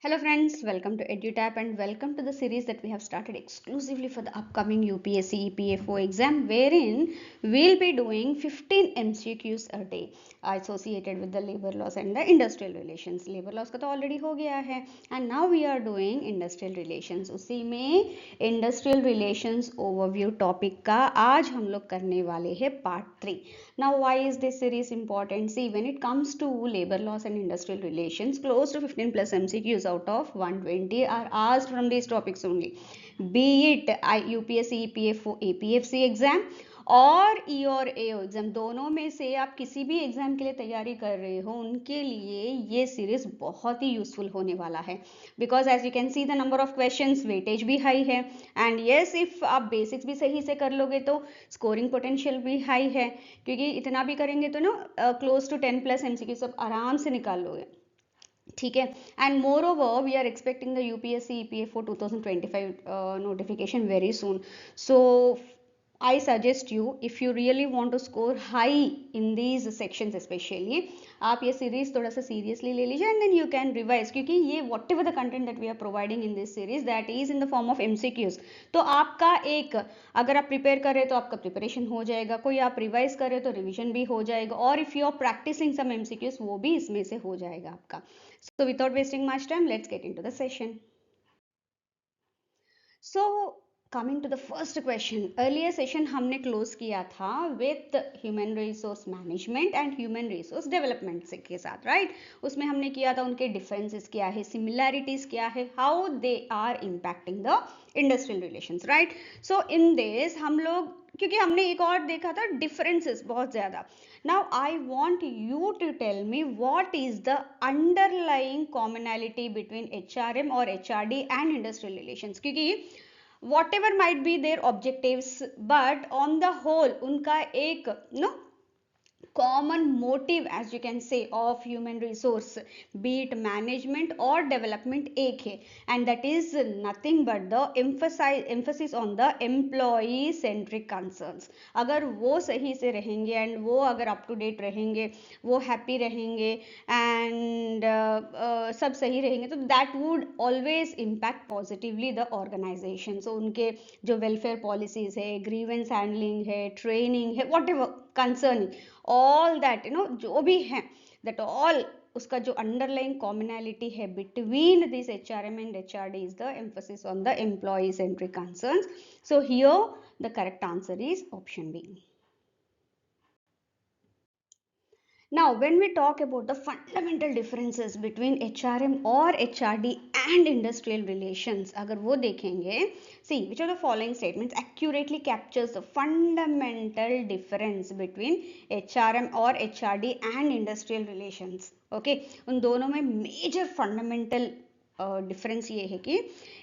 Hello friends, welcome to EduTap and welcome to the series that we have started exclusively for the upcoming UPSC EPFO exam, wherein we'll be doing 15 MCQs a day associated with the labor laws and the industrial relations. Labor laws का तो already हो गया है and now we are doing industrial relations. उसी में industrial relations overview topic का आज हम लोग करने वाले हैं part 3. Now why is this series important? See, when it comes to labor laws and industrial relations, close to 15 plus MCQs out of 120 are asked from these topics only. Be it UPSC EPFO APFC exam और ई और एओ exam, दोनों में से आप किसी भी exam के लिए तैयारी कर रहे हो उनके लिए ये सीरीज बहुत ही यूजफुल होने वाला है, because as you can see the number of questions weightage भी हाई है एंड यस इफ आप बेसिक्स भी सही से कर लोगे तो स्कोरिंग पोटेंशियल भी हाई है, क्योंकि इतना भी करेंगे तो ना क्लोज टू 10 प्लस एमसीक्यू सब आराम से निकाल लोगे. ठीक है. And moreover we are expecting the UPSC EPFO 2025 notification very soon. So I suggest you, if you really want to score high in these sections especially, आप ये series थोड़ा सा सीरियसली ले लीजिए and then you can revise, क्योंकि ये whatever the content that we are providing in this series that is in the form of MCQs. तो आपका एक, अगर आप प्रिपेयर कर रहे हो तो आपका प्रिपरेशन हो जाएगा, कोई आप रिवाइज कर रहे हो तो रिविजन भी हो जाएगा, और if you are practising some MCQs वो भी इसमें से हो जाएगा आपका. So without wasting much time let's get into the session. So coming to the first question, earlier session हमने क्लोज किया था with human resource management and human resource development के साथ, राइट? उसमें हमने किया था उनके डिफरेंसेस क्या है, सिमिलैरिटीज क्या है, how they are impacting the industrial relations, right? So in this हम लोग, क्योंकि हमने एक और देखा था डिफरेंसेस बहुत ज्यादा. Now I want you to tell me what is the underlying commonality between HRM और एचआरडी एंड इंडस्ट्रियल रिलेशंस, क्योंकि whatever might be their objectives, but on the whole उनका एक common motive as you can say of human resource, be it management or development, एक है, and that is nothing but the emphasis on the employee centric concerns. अगर वो सही से रहेंगे and वो अगर up to date रहेंगे, वो happy रहेंगे and सब सही रहेंगे, तो that would always impact positively the organization. So उनके जो welfare policies है, grievance handling है, training है, whatever concerning, all that जो भी है, that all उसका जो underlying commonality है between this HRM and HRD is the emphasis on the employee centric concerns. So here the correct answer is option B. Now, when we talk about the fundamental differences between HRM or HRD and industrial relations, अगर वो देखेंगे, see which of the following statements accurately captures the fundamental difference between HRM or HRD and industrial relations. Okay, उन दोनों में major fundamental difference ये है कि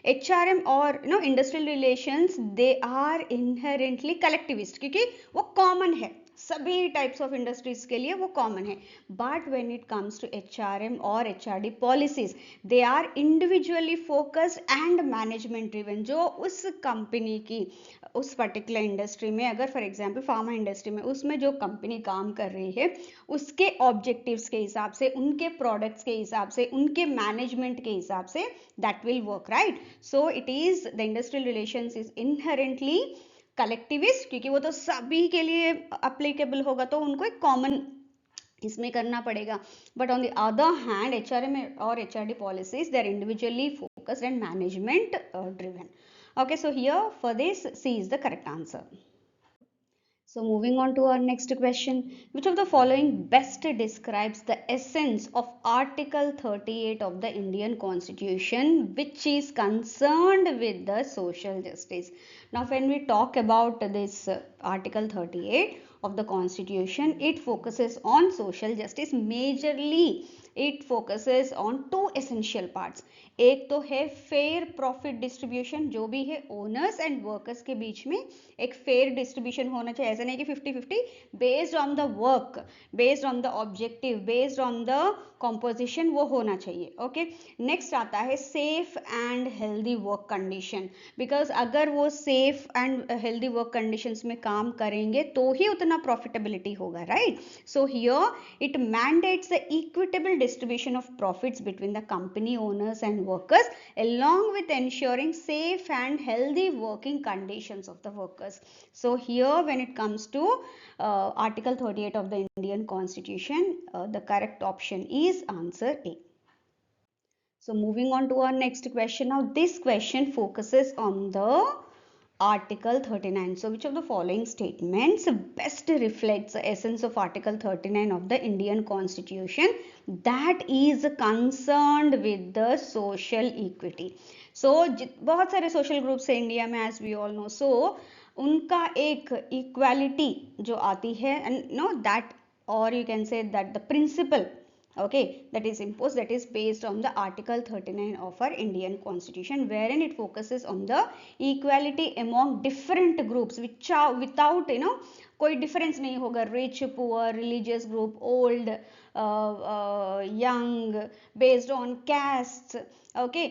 HRM और industrial relations they are inherently collectivist, क्योंकि वो कॉमन है, सभी टाइप्स ऑफ इंडस्ट्रीज के लिए वो कॉमन है. But when it comes to HRM और HRD policies, they are individually focused and management driven. जो उस कंपनी की उस पर्टिकुलर इंडस्ट्री में, अगर फॉर एग्जांपल फार्मा इंडस्ट्री में, उसमें जो कंपनी काम कर रही है उसके ऑब्जेक्टिव्स के हिसाब से, उनके प्रोडक्ट्स के हिसाब से, उनके मैनेजमेंट के हिसाब say that will work, right? So it is the industrial relations is inherently collectivist, क्योंकि वो तो सभी के लिए अप्लीकेबल होगा, तो उनको एक कॉमन इसमें करना पड़ेगा. But on the other hand HRM और HRD policies they are individually focused and management driven. Okay, so here for this C is the correct answer. So moving on to our next question, which of the following best describes the essence of Article 38 of the Indian Constitution, which is concerned with the social justice? Now when we talk about this Article 38 of the Constitution, it focuses on social justice. Majorly it focuses on two essential parts. एक तो है fair profit distribution, जो भी है owners and workers के बीच में एक fair distribution होना चाहिए. ऐसा नहीं कि 50-50, based on the work, based on the objective, based on the composition, वो होना चाहिए. ओके, नेक्स्ट आता है safe and healthy work condition, because अगर वो safe and healthy work conditions में काम करेंगे तो ही उतना प्रॉफिटेबिलिटी होगा, right? So here it mandates the equitable distribution of profits between the company owners and workers, along with ensuring safe and healthy working conditions of the workers. So here when it comes to Article 38 of the Indian Constitution, the correct option is answer A. So moving on to our next question. Now this question focuses on the Article 39. So which of the following statements best reflects the essence of Article 39 of the Indian Constitution that is concerned with the social equity? So बहुत सारे social groups हैं India में, as we all know. So उनका एक equality जो आती है, and no that, or you can say that the principle, okay, that is imposed, that is based on the Article 39 of our Indian Constitution, wherein it focuses on the equality among different groups which are without कोई difference नहीं होगा, rich, poor, religious group, old, young, based on castes, okay,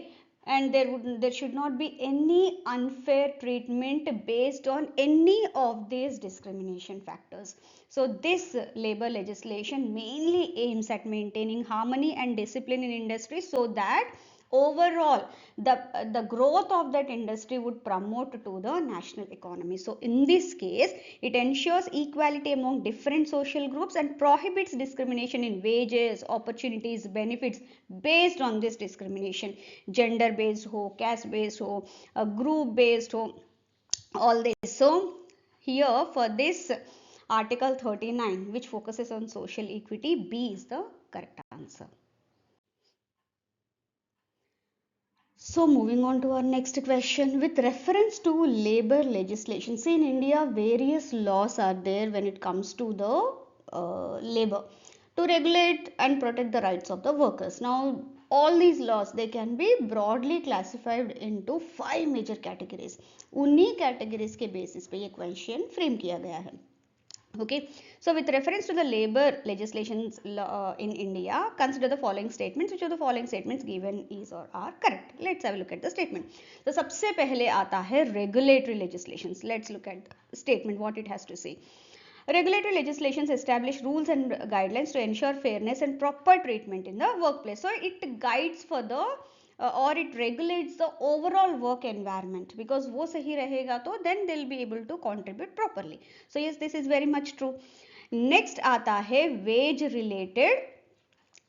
and there should not be any unfair treatment based on any of these discrimination factors. So this labor legislation mainly aims at maintaining harmony and discipline in industry, so that overall the growth of that industry would promote to the national economy. So in this case, it ensures equality among different social groups and prohibits discrimination in wages, opportunities, benefits based on this discrimination, gender based ho, caste based ho, group based ho, all this. So here for this Article 39, which focuses on social equity, B is the correct answer. So moving on to our next question, with reference to labor legislation. See, in India, various laws are there when it comes to the labor to regulate and protect the rights of the workers. Now, all these laws, they can be broadly classified into 5 major categories. उन्हीं categories के basis पे ये question frame किया गया है. Okay, so with reference to the labor legislations in India, consider the following statements. Which of the following statements given is or are correct? Let's have a look at the statement. So सबसे पहले आता है regulatory legislations. Let's look at the statement, what it has to say. Regulatory legislations establish rules and guidelines to ensure fairness and proper treatment in the workplace. So it guides for the or it regulates the overall work environment, because वो सही रहेगा तो then they'll be able to contribute properly. So yes, this is very much true. Next आता है wage related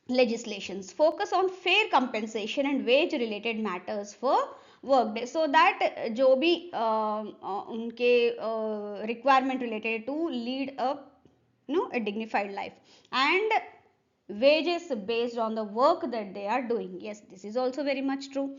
legislations. Focus on fair compensation and wage related matters for work day, so that जो भी उनके requirement related to lead a a dignified life and wages based on the work that they are doing. Yes, this is also very much true.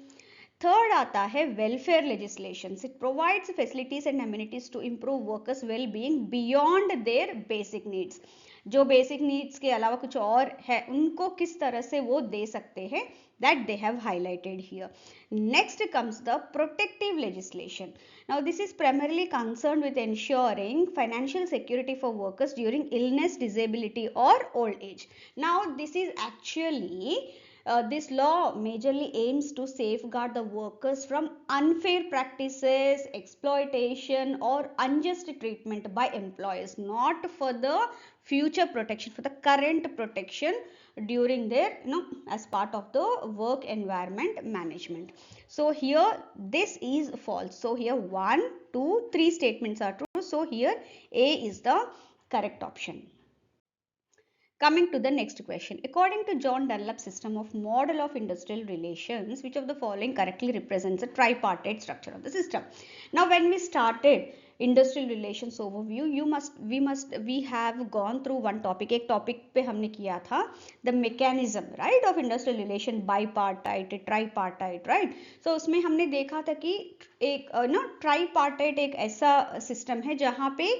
Third आता है welfare legislations. It provides facilities and amenities to improve workers' well-being beyond their basic needs. जो basic needs के अलावा कुछ और है, उनको किस तरह से वो दे सकते हैं, that they have highlighted here. Next comes the protective legislation. Now this is primarily concerned with ensuring financial security for workers during illness, disability or old age. Now this is actually this law majorly aims to safeguard the workers from unfair practices, exploitation or unjust treatment by employers, not for the future protection, for the current protection during their as part of the work environment management. So here this is false. So here 1, 2, 3 statements are true. So here A is the correct option. Coming to the next question. According to John Dunlop's system of model of industrial relations, which of the following correctly represents a tripartite structure of the system? Now when we started industrial relations overview, we have gone through one topic. एक topic पे हमने किया था the mechanism, right, of industrial relation, bipartite, tripartite, right. So उसमें हमने देखा था कि एक tripartite एक ऐसा system है जहाँ पे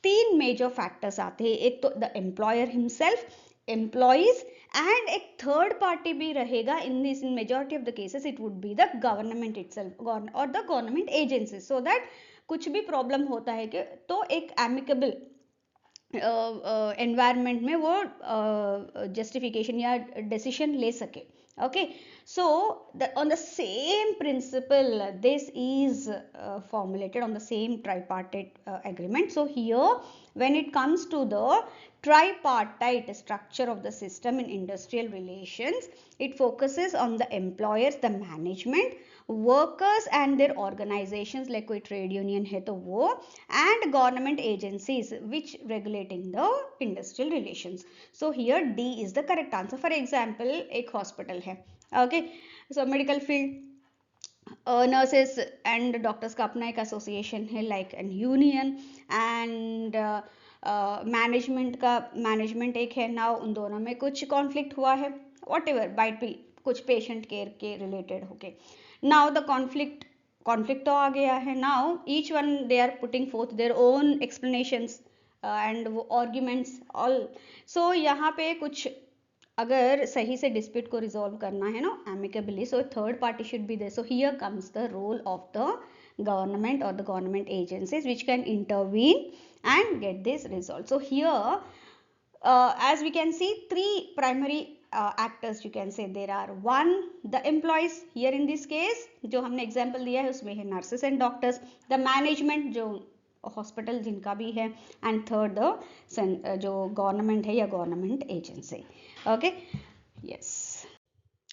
3 major factors आते हैं. एक तो the employer himself, employees and एक third party भी रहेगा. In majority of the cases it would be the government itself or the government agencies, so that कुछ भी problem होता है कि तो एक amicable environment में वो justification या decision ले सके. Okay, so on the same principle this is formulated on the same tripartite agreement. So here when it comes to the tripartite structure of the system in industrial relations. It focuses on the employers, the management, workers and their organizations, like कोई trade union है तो वो, and government agencies which regulating the industrial relations. So here D is the correct answer. For example, एक hospital है, okay, so medical field, nurses and doctors का अपना एक association है, like an union, and management एक है ना, उन दोनों में कुछ कॉन्फ्लिक्ट हुआ है, वॉट एवर बाइट भी कुछ पेशेंट केयर के रिलेटेड होके, नाउ द कॉन्फ्लिक्ट तो आ गया है, now each one they are putting forth their own explanations and वो आर्ग्यूमेंट्स ऑल. सो यहाँ पे कुछ अगर सही से डिस्प्यूट को रिजॉल्व करना है ना amicably, so third party should be there. So here comes the role of the government or the government agencies which can intervene and get this resolved. So here as we can see, three primary actors you can say there are. One, the employees, here in this case जो हमने example दिया है उसमें है nurses and doctors, the management जो hospital जिनका भी है, एंड थर्ड द जो गवर्नमेंट है या government agency. Okay, yes.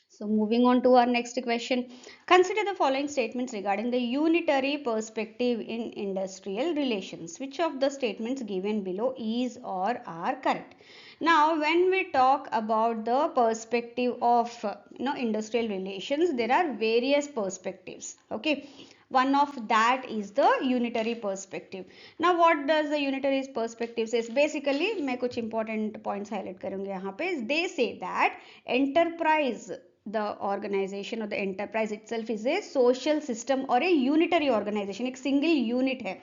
So moving on to our next question. Consider the following statements regarding the unitary perspective in industrial relations. Which of the statements given below is or are correct? Now when we talk about the perspective of industrial relations, there are various perspectives. Okay, one of that is the unitary perspective. Now what does the unitary perspective says? Basically मैं कुछ important points highlight करूँगी यहाँ पे. They say that enterprise, the organization or the enterprise itself is a social system or a unitary organization, एक single unit है,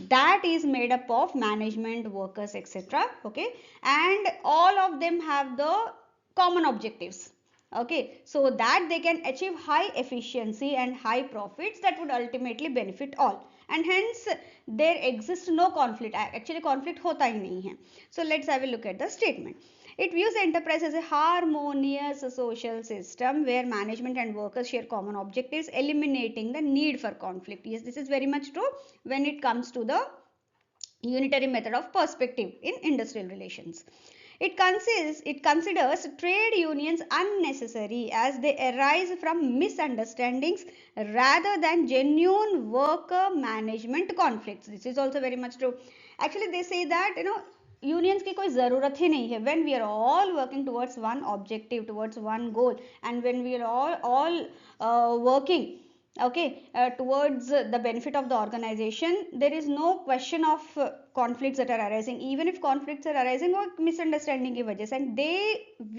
that is made up of management, workers, etc. Okay, and all of them have the common objectives. Okay, so that they can achieve high efficiency and high profits that would ultimately benefit all, and hence there exists no conflict. Actually conflict hota hi nahi hai. So let's have a look at the statement. It views enterprise as a harmonious social system where management and workers share common objectives, eliminating the need for conflict. Yes, this is very much true when it comes to the unitary method of perspective in industrial relations. It considers trade unions unnecessary as they arise from misunderstandings rather than genuine worker management conflicts. This is also very much true. Actually, they say that unions की कोई ज़रूरत ही नहीं है when we are all working towards one objective, towards one goal, and when we are all working towards the benefit of the organization, there is no question of conflicts that are arising, even if conflicts are arising or misunderstanding की वजह से, and they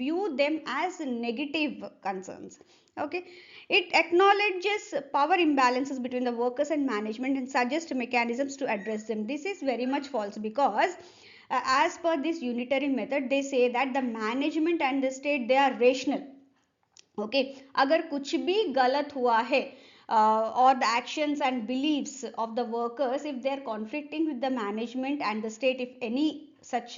view them as negative concerns. Okay, it acknowledges power imbalances between the workers and management and suggests mechanisms to address them. This is very much false because as per this unitary method, they say that the management and the state, they are rational. Okay, अगर कुछ भी गलत हुआ है or the actions and beliefs of the workers, if they are conflicting with the management and the state, if any such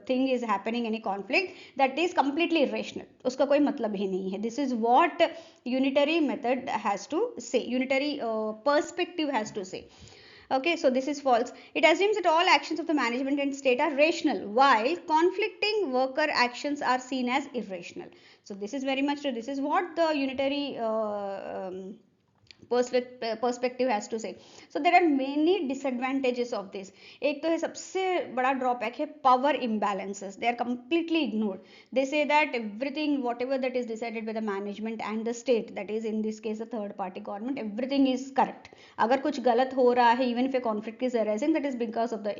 thing is happening, any conflict, that is completely irrational, उसका कोई मतलब ही नहीं है. This is what unitary method has to say, unitary perspective has to say. Okay, so this is false. It assumes that all actions of the management and state are rational, while conflicting worker actions are seen as irrational. So this is very much true. This is what the unitary perspective has to say. So there are many disadvantages of this. एक तो है सबसे बड़ा drawback है power imbalances. They are completely ignored. They say that everything, whatever that is decided by the management and the state, that is in this case the third party government, everything is correct. अगर कुछ गलत हो रहा है, even if a conflict is arising, that is because of the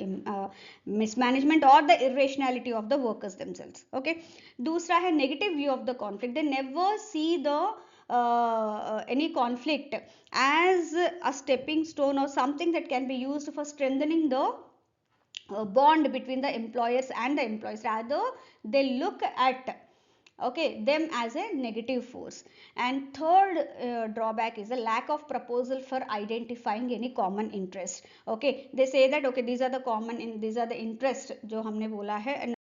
mismanagement or the irrationality of the workers themselves. Okay. दूसरा है negative view of the conflict. They never see the any conflict as a stepping stone or something that can be used for strengthening the bond between the employers and the employees. Rather, they look at them as a negative force. And third drawback is the lack of proposal for identifying any common interest. Okay, they say that these are the interests जो हमने बोला है, and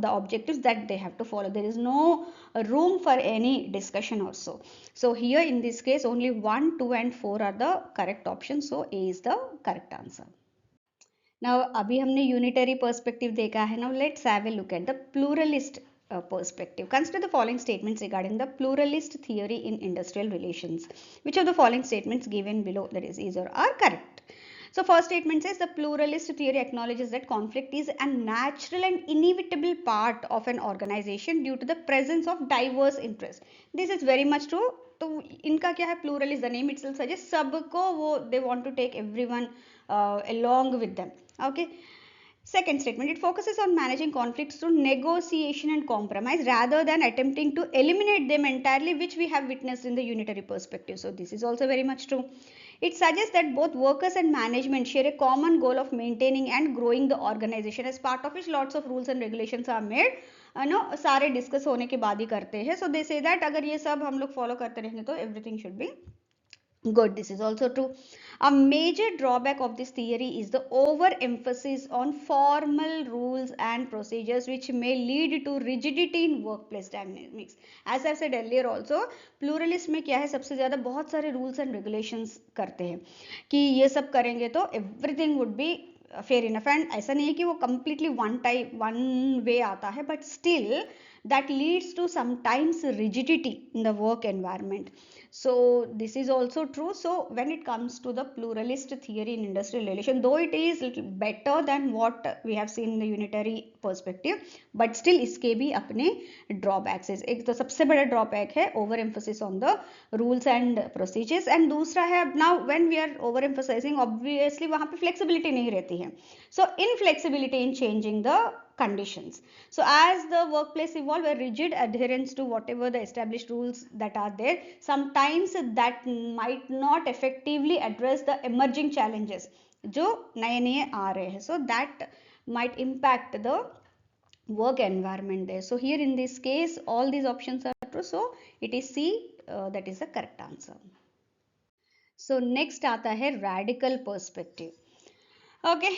the objectives that they have to follow. There is no room for any discussion also. So here in this case only 1, 2 and 4 are the correct options. So A is the correct answer. Now अभी हमने unitary perspective देखा है. Now let's have a look at the pluralist perspective. Consider the following statements regarding the pluralist theory in industrial relations. Which of the following statements given below, that is or are correct? So first statement says the pluralist theory acknowledges that conflict is a natural and inevitable part of an organization due to the presence of diverse interests. This is very much true. तो इनका क्या है, plural is the name itself suggest, सबको वो they want to take everyone along with them. Okay. Second statement, it focuses on managing conflicts through negotiation and compromise rather than attempting to eliminate them entirely, which we have witnessed in the unitary perspective. So this is also very much true. It suggests that both workers and management share a common goal of maintaining and growing the organization, as part of which lots of rules and regulations are made. सारे discuss होने के बाद ही करते हैं. So they say that अगर ये सब हम लोग फॉलो करते रहेंगे तो everything should be good. This is also true. A major drawback of this theory is the overemphasis on formal rules and procedures, which may lead to rigidity in workplace dynamics. As I said earlier also, pluralist में क्या है, सबसे ज़्यादा बहुत सारे rules and regulations करते हैं कि ये सब करेंगे तो everything would be fair enough. And ऐसा नहीं है कि वो completely one way आता है, but still that leads to sometimes rigidity in the work environment. So this is also true. So when it comes to the pluralist theory in industrial relation, though it is little better than what we have seen in the unitary perspective, but still इसके भी अपने drawbacks है. एक तो सबसे बड़ा drawback है over emphasis on the rules and procedures, and दूसरा है now when we are over emphasizing, obviously वहाँ पे flexibility नहीं रहती है. So inflexibility in changing the conditions. So as the workplace evolve, a rigid adherence to whatever the established rules that are there, sometimes that might not effectively address the emerging challenges जो नए नए आ रहे हैं. So that might impact the work environment there. So here in this case all these options are true. So it is C, that is the correct answer. So next आता है radical perspective. Okay,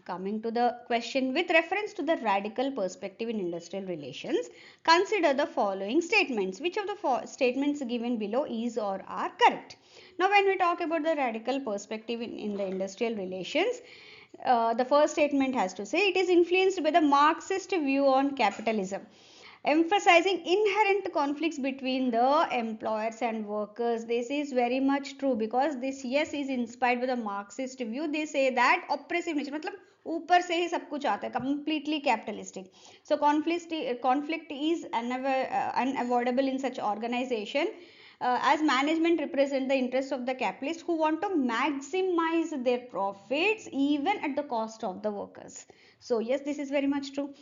coming to the question, with reference to the radical perspective in industrial relations, consider the following statements. Which of the statements given below is or are correct? Now when we talk about the radical perspective in the industrial relations, the first statement has to say it is influenced by the Marxist view on capitalism, emphasizing inherent conflicts between the employers and workers. This is very much true because this yes is inspired by the Marxist view. They say that oppressive nature, मतलब ऊपर से ही सब कुछ आता है, completely capitalistic. So conflict is unavoidable in such organization, as management represent the interests of the capitalists who want to maximize their profits even at the cost of the workers. So yes, this is very much true.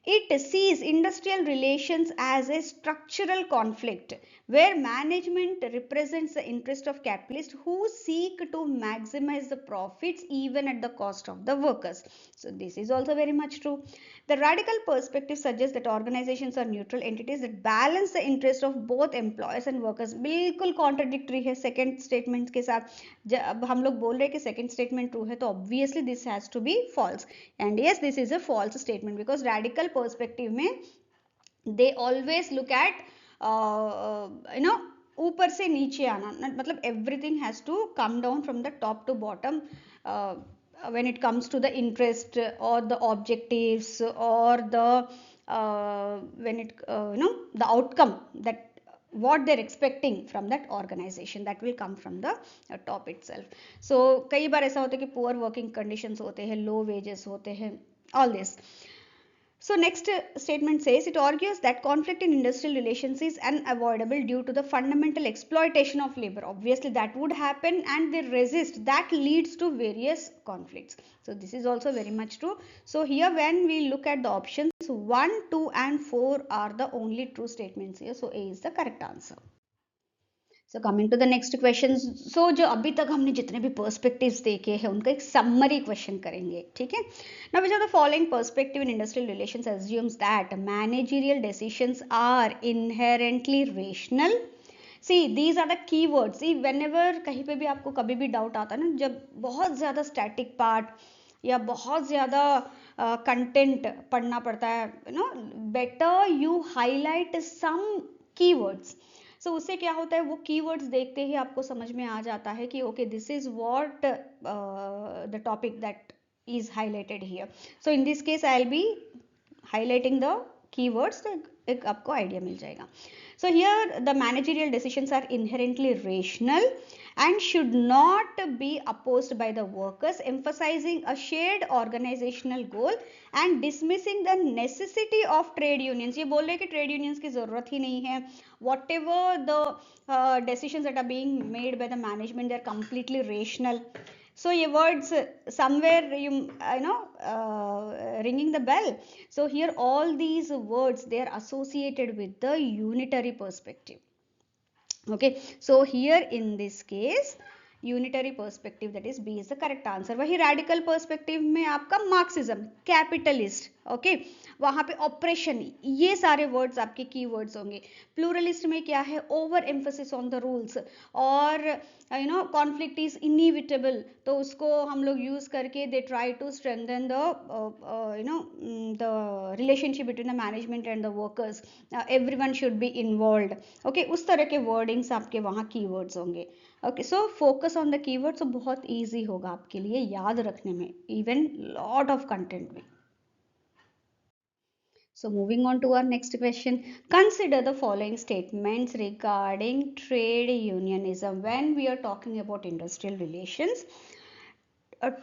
It sees industrial relations as a structural conflict where management represents the interest of capitalists who seek to maximize the profits even at the cost of the workers. So this is also very much true. The radical perspective suggests that organizations are neutral entities that balance the interest of both employers and workers. बिल्कुल contradictory है second statement के साथ. जब हम लोग बोल रहे हैं कि second statement true है तो obviously this has to be false. And yes, this is a false statement because radical perspective में they always look at ऊपर से नीचे आना, मतलब everything has to come down from the top to bottom when it comes to the interest or the objectives or the when it the outcome that what they're expecting from that organization, that will come from the top itself. So कई बार ऐसा होता है कि poor working conditions होते हैं, low wages होते हैं, all this. So next statement says it argues that conflict in industrial relations is unavoidable due to the fundamental exploitation of labor. Obviously that would happen and they resist. That leads to various conflicts. So this is also very much true. So here when we look at the options 1, 2 and 4 are the only true statements here. So A is the correct answer. So coming to the next question. So जो अभी तक हमने जितने भी perspectives देखे हैं उनका एक summary question करेंगे, ठीक है? Now which of the following perspective in industrial relations assumes that managerial decisions are inherently rational? See, these are the keywords. See, whenever कहीं पे भी आपको कभी भी doubt आता है ना, जब बहुत ज़्यादा static part या बहुत ज़्यादा content पढ़ना पड़ता है, better you highlight some keywords. So उससे क्या होता है, वो keywords देखते ही आपको समझ में आ जाता है कि okay, this is what the topic that is highlighted here. So in this case I'll be highlighting the keywords, तो एक आपको idea मिल जाएगा. So here the managerial decisions are inherently rational and should not be opposed by the workers, emphasizing a shared organizational goal and dismissing the necessity of trade unions. ये बोल रहे कि trade unions की ज़रूरत ही नहीं है. Whatever the decisions that are being made by the management, they are completely rational. So ये words somewhere you know ringing the bell. So here all these words, they are associated with the unitary perspective. Okay, so here in this case unitary perspective, that is B is the correct answer. वही radical perspective में आपका marxism, capitalist, okay, वहाँ पे oppression, ये सारे words आपके key words होंगे. Pluralist में क्या है, over emphasis on the rules, और you know conflict is inevitable, तो उसको हम लोग use करके they try to strengthen the you know the relationship between the management and the workers. Everyone should be involved. Okay, उस तरह के wordings आपके वहाँ keywords होंगे. Okay, so focus on the keywords, so बहुत easy होगा आपके लिए याद रखने में, even lot of content में. So moving on to our next question. Consider the following statements regarding trade unionism. When we are talking about industrial relations,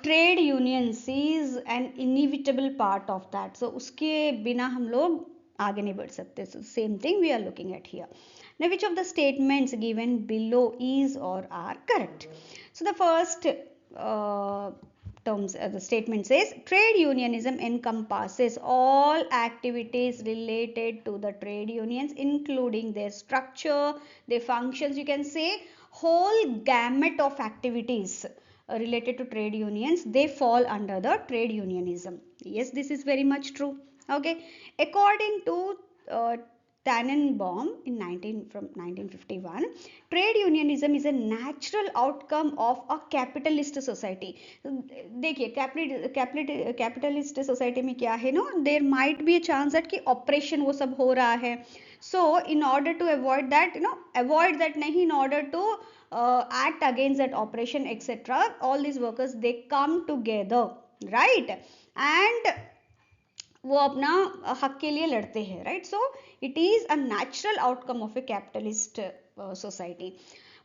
trade unions is an inevitable part of that. So उसके बिना हम लोग आगे नहीं बढ़ सकते. So same thing we are looking at here. Now which of the statements given below is or are correct? So the first the statement says trade unionism encompasses all activities related to the trade unions, including their structure, their functions. You can say whole gamut of activities related to trade unions, they fall under the trade unionism. Yes, this is very much true. Okay, according to Tannenbaum in 1951, trade unionism is a natural outcome of a capitalist society. देखिए capitalist society में क्या है, no, there might be a chance that कि oppression वो सब हो रहा है. So in order to avoid that, you know, avoid that नहीं, in order to act against that oppression etc., all these workers they come together, right, and वो अपना हक के लिए लड़ते हैं, right. So it is a natural outcome of A capitalist society.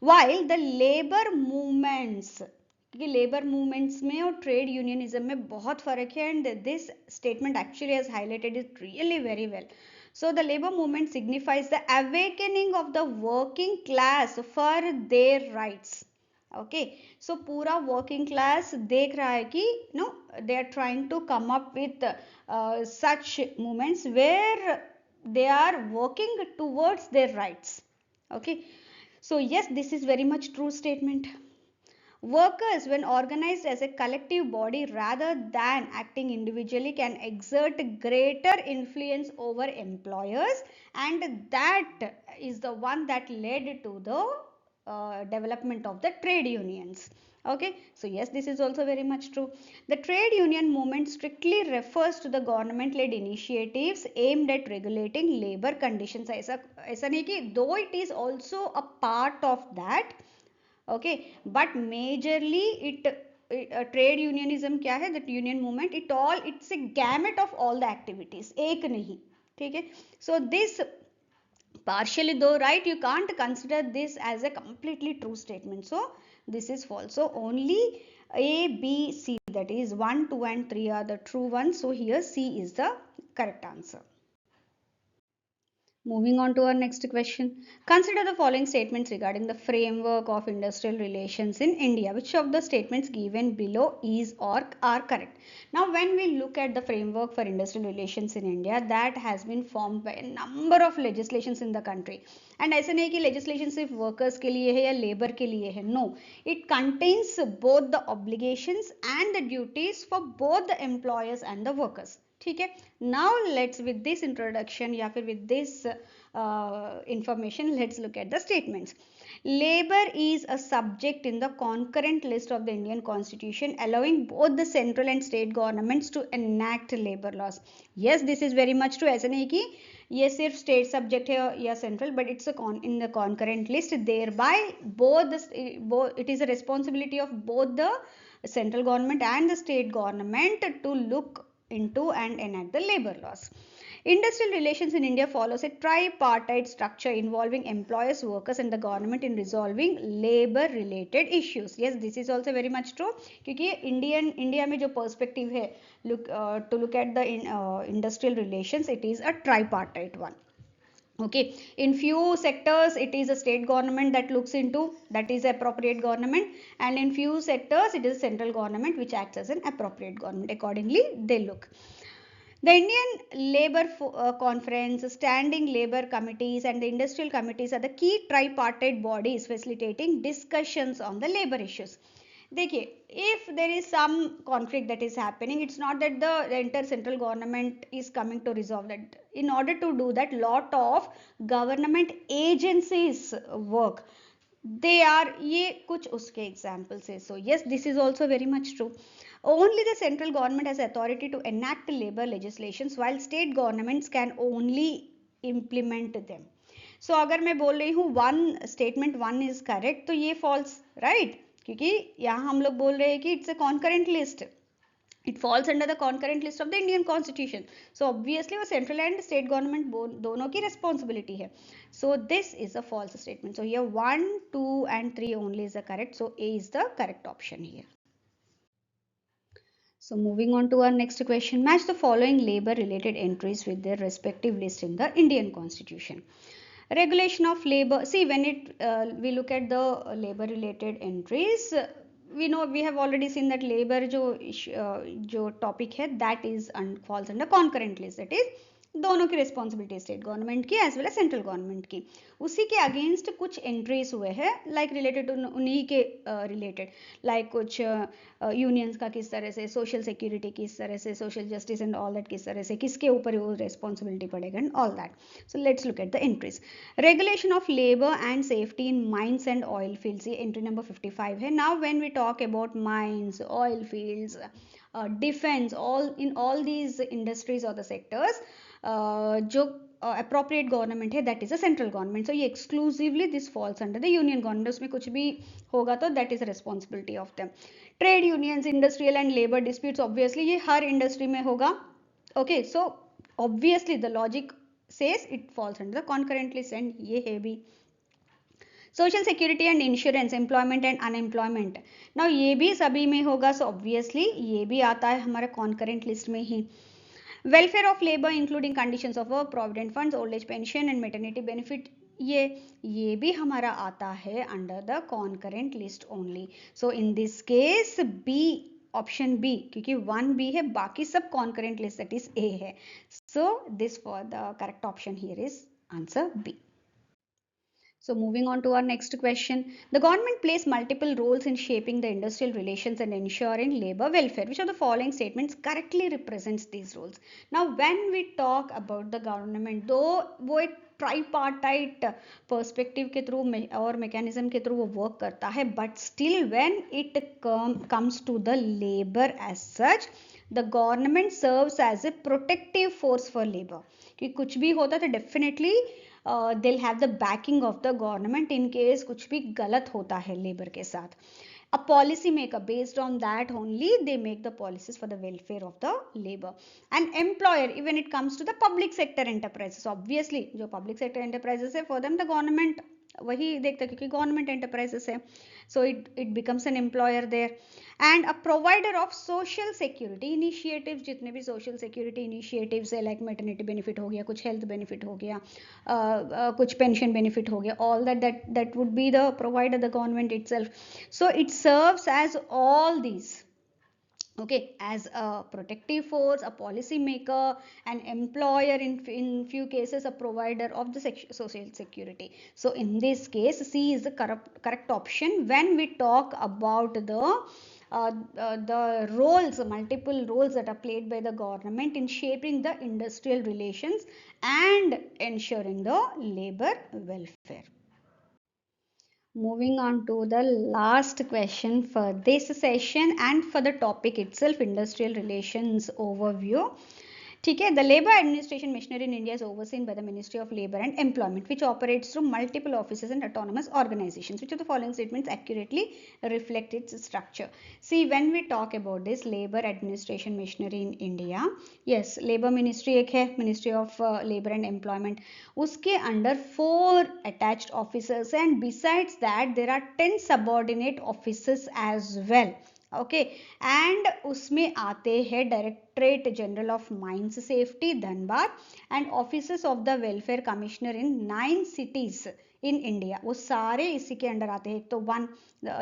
While the labour movements, क्योंकि labour movements में और ट्रेड यूनियनिज्म में बहुत फर्क है, and this statement actually has highlighted it really very well. So the labor movement signifies the awakening of the working class for their rights. Okay, so पूरा working class देख रहा है कि no, they are trying to come up with such movements where they are working towards their rights. Okay, so yes, this is very much true statement. Workers, when organized as a collective body rather than acting individually, can exert greater influence over employers, and that is the one that led to the development of the trade unions. Okay, so yes, this is also very much true. The trade union movement strictly refers to the government led initiatives aimed at regulating labor conditions. ऐसा नहीं कि, though it is also a part of that, okay, but majorly it trade unionism क्या है, that union movement, it's a gamut of all the activities, एक नहीं, ठीक है. So this partially though right, you can't consider this as a completely true statement, so this is false. So only A, B, C, that is 1, 2 and 3 are the true ones, so here C is the correct answer. Moving on to our next question. Consider the following statements regarding the framework of industrial relations in India. Which of the statements given below is or are correct? Now, when we look at the framework for industrial relations in India, that has been formed by a number of legislations in the country. And ऐसे नहीं कि legislation सिर्फ workers के लिए है या labor के लिए है. No, it contains both the obligations and the duties for both the employers and the workers. ठीक है. Now let's, with this introduction या फिर with this information, let's look at the statements. Labor is a subject in the concurrent list of the Indian Constitution, allowing both the central and state governments to enact labor laws. Yes, this is very much true. ऐसा नहीं कि ये सिर्फ state subject है या central, but it's in the concurrent list. Thereby, it is a responsibility of both the central government and the state government to look into and enact the labor laws. Industrial relations in India follows a tripartite structure involving employers, workers and the government in resolving labor related issues. Yes, this is also very much true क्योंकि India में जो perspective है to look at the industrial relations, it is a tripartite one. Okay, in few sectors it is a state government that looks into, that is appropriate government, and in few sectors it is central government which acts as an appropriate government. Accordingly they look. The Indian Labour Conference, standing labour committees and the industrial committees are the key tripartite bodies facilitating discussions on the labour issues. देखिए, if there is some conflict that is happening, it's not that the entire central government is coming to resolve that. In order to do that, lot of government agencies work. They are, ये कुछ उसके examples है. So yes, this is also very much true. Only the central government has authority to enact labor legislations while state governments can only implement them. So अगर मैं बोल रही हूँ one statement one is correct तो ये false, right? क्योंकि यहाँ हम लोग बोल रहे हैं कि it's a concurrent list. It falls under the concurrent list of the Indian Constitution. So obviously वो central and state government दोनों की responsibility है. So this is a false statement. So here 1, 2 and 3 only is the correct. So A is the correct option here. So moving on to our next question. Match the following labor related entries with their respective list in the Indian Constitution. Regulation of labor. See, when we look at the labor related entries, we know, we have already seen that labor जो topic है, that is falls under concurrent list. That is दोनों की responsibility state government की as well as central government की. उसी के against कुछ entries हुए हैं लाइक रिलेटेड टू उन्हीं के रिलेटेड लाइक कुछ यूनियंस का किस तरह से, सोशल सिक्योरिटी किस तरह से, social justice and all that किस तरह से, किसके ऊपर वो रिस्पॉन्सिबिलिटी पड़ेगा and all that. So let's look at the entries. Regulation of labour and safety in mines and oil fields, ये एंट्री नंबर 55 है. Now when we talk about mines, oil fields, defence, all these industries or the sectors, जो appropriate government है that is a central government. So ये exclusively this falls under the union government. उसमें कुछ भी होगा तो that is a responsibility of them. Trade unions, industrial and labor disputes, obviously ये हर industry में होगा. Okay, so obviously the logic says it falls under the concurrent list and ये है भी. Social security and insurance, employment and unemployment. Now ये भी सभी में होगा, so obviously ये भी आता है हमारे concurrent list में ही. Welfare of labor including conditions of work, provident funds, old age pension and maternity benefit, ये भी हमारा आता है under the concurrent list only. So in this case B, option B, क्योंकि 1B है, बाकी सब concurrent list, that is A है. So this for the correct option here is answer B. So moving on to our next question. The government plays multiple roles in shaping the industrial relations and ensuring labor welfare. Which of the following statements correctly represents these roles? Now when we talk about the government, though वो एक tripartite perspective के through और mechanism के through वो work करता है, but still when it comes to the labor as such, the government serves as a protective force for labor. कि कुछ भी होता तो definitely they'll have the backing of the government in case कुछ भी गलत होता है लेबर के साथ. A policy maker, based on that only they make the policies for the welfare of the labor. An employer, when it comes to the public sector enterprises, obviously जो public sector enterprises है, for them the government वही देखता है क्योंकि government enterprises है, so it becomes an employer there. And a provider of social security initiatives, जितने भी social security initiatives है लाइक मैटरनिटी बेनिफिट हो गया, कुछ हेल्थ बेनिफिट हो गया, कुछ पेंशन बेनिफिट हो गया, all that would be the provider the government itself. So it serves as all these. Okay, as a protective force, a policy maker, an employer, in few cases a provider of the social security. So in this case C is the correct option when we talk about the roles, multiple roles that are played by the government in shaping the industrial relations and ensuring the labor welfare. Moving on to the last question for this session and for the topic itself, industrial relations overview. ठीक है. The labor administration machinery in India is overseen by the Ministry of Labor and Employment, which operates through multiple offices and autonomous organizations. Which of the following statements accurately reflect its structure? See, when we talk about this labor administration machinery in India, yes, labor ministry एक है, Ministry of Labor and Employment. उसके under 4 attached officers, and besides that there are 10 subordinate officers as well. Okay and उसमें आते हैं directorate general of mines safety Dhanbad and officers of the welfare commissioner in 9 cities in India. वो सारे इसी के under आते हैं. तो 1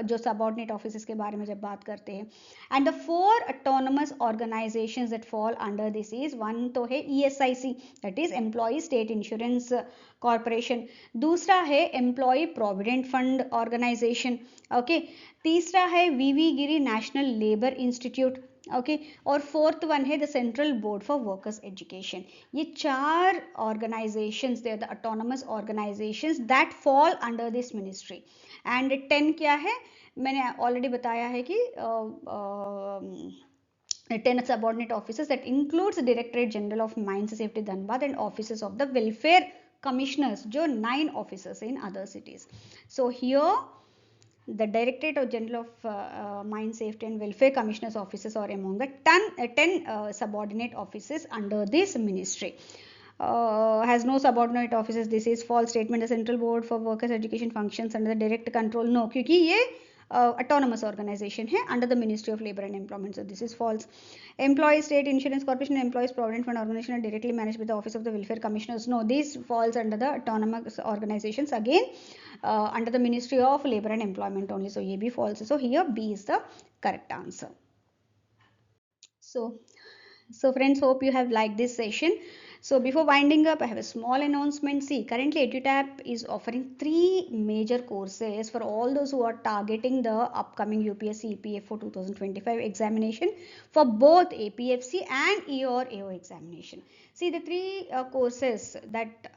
जो सबऑर्डिनेट ऑफिसर्स के बारे में जब बात करते हैं, and the 4 autonomous organisations that fall under this is, 1 तो है ESIC, that is employ state insurance corporation. दूसरा है employ provident fund organisation. Okay, तीसरा है VV Giri national labour institute. Okay, और 4th वन है the central board for workers education. ये 4 organisations, they are the autonomous organisations that fall under this ministry. And 10 क्या है, मैंने ऑलरेडी बताया है कि 10 subordinate officers that includes the Directorate General of Mines Safety Dhanbad and offices of the welfare commissioners, जो 9 officers in other cities. So here the Directorate General of Mine Safety and Welfare Commissioners offices are among the 10 subordinate offices under this ministry. Has no subordinate offices. This is false statement. The Central Board for Workers Education functions under the direct control. No, क्योंकि ये autonomous organization है under the Ministry of Labor and Employment. So this is false. Employee State Insurance Corporation and Employees Provident Fund Organization are directly managed by the Office of the Welfare Commissioners. No, this falls under the autonomous organizations, again under the Ministry of Labor and Employment only. So ये भी false. So here B is the correct answer. So friends, hope you have liked this session. So before winding up, I have a small announcement. See, currently EduTap is offering 3 major courses for all those who are targeting the upcoming UPSC EPFO 2025 examination for both APFC and EO or AO examination. See, the 3 courses that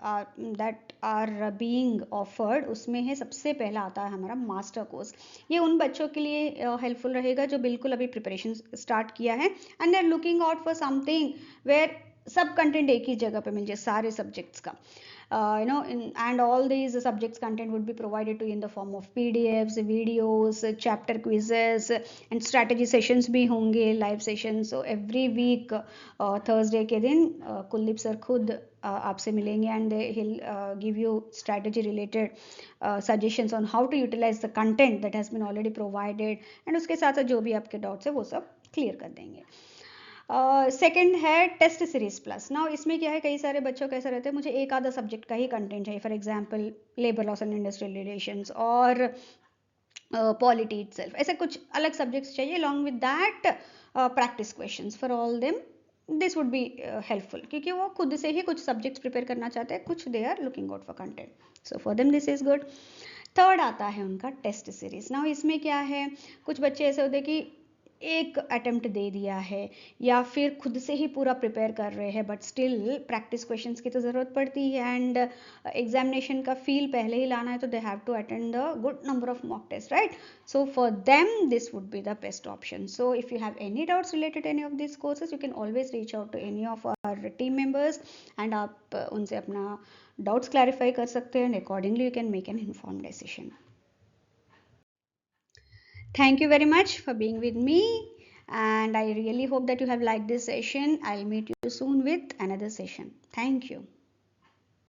are being offered, उसमें है सबसे पहला आता है हमारा master course. ये उन बच्चों के लिए हेल्पफुल रहेगा जो बिल्कुल अभी प्रिपरेशन स्टार्ट किया है and they are looking out for something where सब कंटेंट एक ही जगह पे मिल जाए सारे सब्जेक्ट्स का. And all these subjects content would be provided to you in the form of PDFs, videos, chapter quizzes and strategy sessions भी होंगे, live sessions. So every week Thursday के दिन कुलदीप सर खुद आपसे मिलेंगे and he'll give you strategy related suggestions on how to utilize the content that has been already provided, and उसके साथ साथ जो भी आपके डाउट्स है वो सब क्लियर कर देंगे. सेकेंड है टेस्ट सीरीज प्लस. नाउ इसमें क्या है, कई सारे बच्चों का ऐसा रहता है मुझे एक आधा सब्जेक्ट का ही कंटेंट चाहिए, for example labour laws and industrial relations और पॉलिटी इटसेल्फ, ऐसे कुछ अलग सब्जेक्ट्स चाहिए. Along with that practice questions for all them. This would be helpful क्योंकि वो खुद से ही कुछ सब्जेक्ट्स प्रिपेयर करना चाहते हैं, कुछ they are looking out for content. So for them this is good. Third आता है उनका टेस्ट सीरीज. नाउ इसमें क्या है, कुछ बच्चे ऐसे होते हैं कि एक अटेम्प्ट दे दिया है या फिर खुद से ही पूरा प्रिपेयर कर रहे हैं, बट स्टिल प्रैक्टिस क्वेश्चंस की तो ज़रूरत पड़ती है एंड एग्जामिनेशन का फील पहले ही लाना है, तो they have to attend the good number of mock test, right. So for them this would be the best option. So if you have any doubts related any of this courses, you can always reach out to any of our team members and आप उनसे अपना doubts clarify कर सकते हैं and accordingly you can make an informed decision. Thank you very much for being with me, and I really hope that you have liked this session. I'll meet you soon with another session. Thank you.